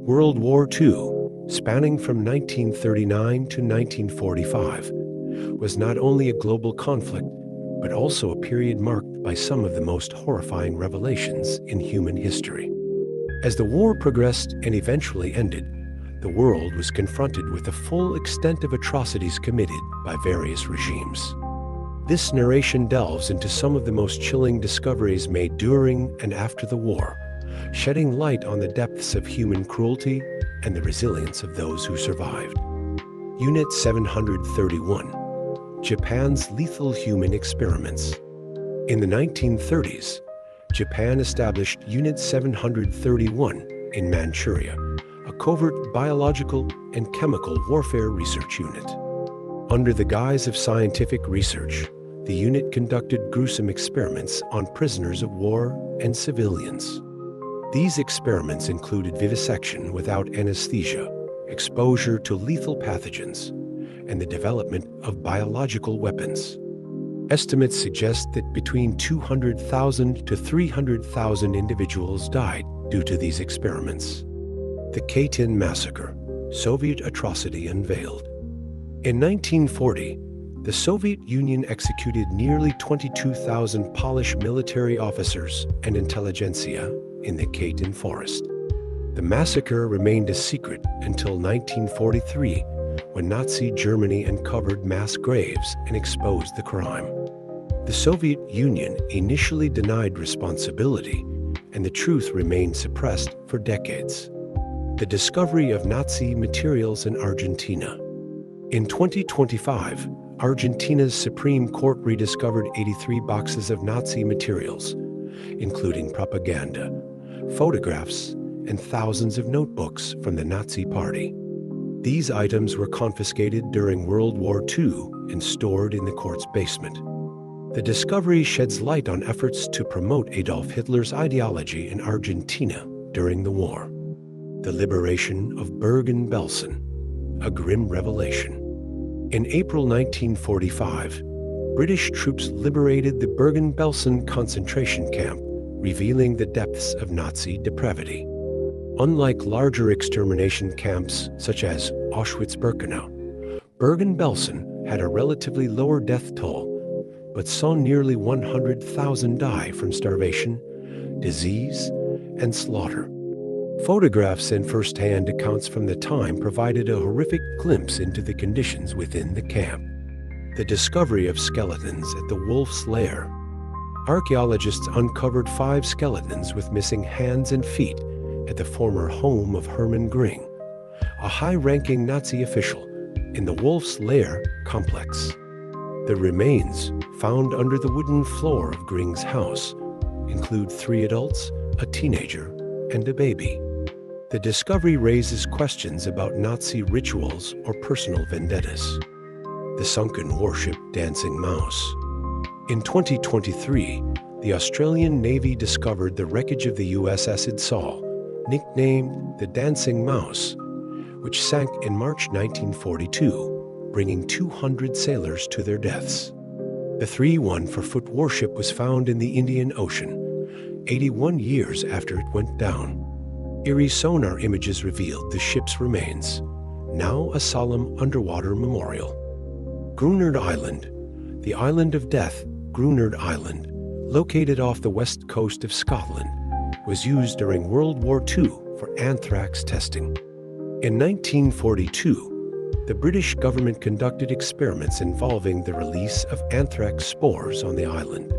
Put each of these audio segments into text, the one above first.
World War II, spanning from 1939 to 1945, was not only a global conflict, but also a period marked by some of the most horrifying revelations in human history. As the war progressed and eventually ended, the world was confronted with the full extent of atrocities committed by various regimes. This narration delves into some of the most chilling discoveries made during and after the war, shedding light on the depths of human cruelty and the resilience of those who survived. Unit 731. Japan's lethal human experiments. In the 1930s, Japan established Unit 731 in Manchuria, a covert biological and chemical warfare research unit. Under the guise of scientific research, the unit conducted gruesome experiments on prisoners of war and civilians. These experiments included vivisection without anesthesia, exposure to lethal pathogens, and the development of biological weapons. Estimates suggest that between 200,000 to 300,000 individuals died due to these experiments. The Katyn Massacre, Soviet atrocity unveiled. In 1940, the Soviet Union executed nearly 22,000 Polish military officers and intelligentsia in the Katyn forest. The massacre remained a secret until 1943, when Nazi Germany uncovered mass graves and exposed the crime. The Soviet Union initially denied responsibility, and the truth remained suppressed for decades. The discovery of Nazi materials in Argentina. In 2025, Argentina's Supreme Court rediscovered 83 boxes of Nazi materials, including propaganda, photographs, and thousands of notebooks from the Nazi Party. These items were confiscated during World War II and stored in the court's basement. The discovery sheds light on efforts to promote Adolf Hitler's ideology in Argentina during the war. The liberation of Bergen-Belsen, a grim revelation. In April 1945, British troops liberated the Bergen-Belsen concentration camp, revealing the depths of Nazi depravity. Unlike larger extermination camps such as Auschwitz-Birkenau, Bergen-Belsen had a relatively lower death toll, but saw nearly 100,000 die from starvation, disease, and slaughter. Photographs and first-hand accounts from the time provided a horrific glimpse into the conditions within the camp. The discovery of skeletons at the Wolf's Lair. Archaeologists uncovered 5 skeletons with missing hands and feet at the former home of Hermann Göring, a high-ranking Nazi official, in the Wolf's Lair complex. The remains, found under the wooden floor of Göring's house, include 3 adults, a teenager, and a baby. The discovery raises questions about Nazi rituals or personal vendettas. The sunken warship Dancing Mouse. In 2023, the Australian Navy discovered the wreckage of the USS Idsal, nicknamed the Dancing Mouse, which sank in March 1942, bringing 200 sailors to their deaths. The 3-1-4-foot warship was found in the Indian Ocean, 81 years after it went down. Eerie sonar images revealed the ship's remains, now a solemn underwater memorial. Gruinard Island, the island of death, Gruinard Island, located off the west coast of Scotland, was used during World War II for anthrax testing. In 1942, the British government conducted experiments involving the release of anthrax spores on the island.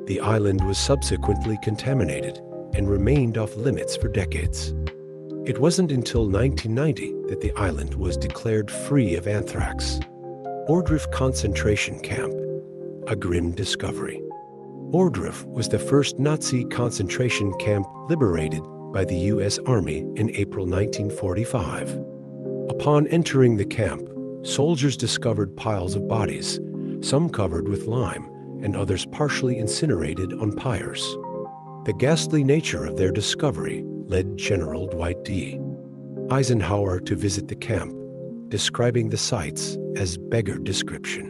The island was subsequently contaminated and remained off limits for decades. It wasn't until 1990 that the island was declared free of anthrax. Ohrdruf concentration camp, a grim discovery. Ohrdruf was the first Nazi concentration camp liberated by the U.S. Army in April 1945. Upon entering the camp, soldiers discovered piles of bodies, some covered with lime and others partially incinerated on pyres. The ghastly nature of their discovery led General Dwight D. Eisenhower to visit the camp, describing the sites as beggar description.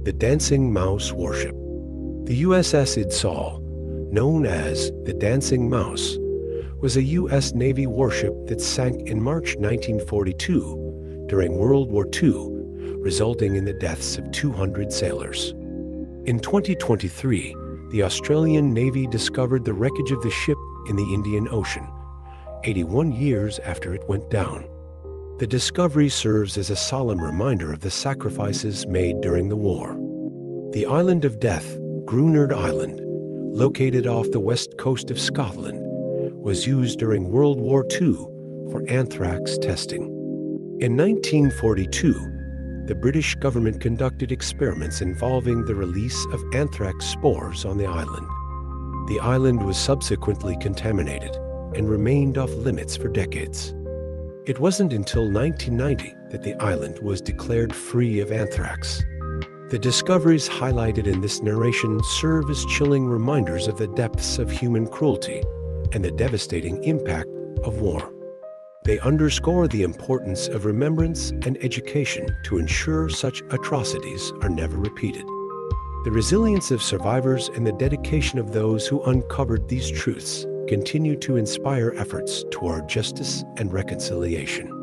The Dancing Mouse warship. The USS Idsal, known as the Dancing Mouse, was a U.S. Navy warship that sank in March 1942 during World War II, resulting in the deaths of 200 sailors. In 2023, the Australian Navy discovered the wreckage of the ship in the Indian Ocean, 81 years after it went down. The discovery serves as a solemn reminder of the sacrifices made during the war. The island of death, Grunerd Island, located off the west coast of Scotland, was used during World War II for anthrax testing. In 1942, the British government conducted experiments involving the release of anthrax spores on the island. The island was subsequently contaminated and remained off limits for decades. It wasn't until 1990 that the island was declared free of anthrax. The discoveries highlighted in this narration serve as chilling reminders of the depths of human cruelty and the devastating impact of war. They underscore the importance of remembrance and education to ensure such atrocities are never repeated. The resilience of survivors and the dedication of those who uncovered these truths continue to inspire efforts toward justice and reconciliation.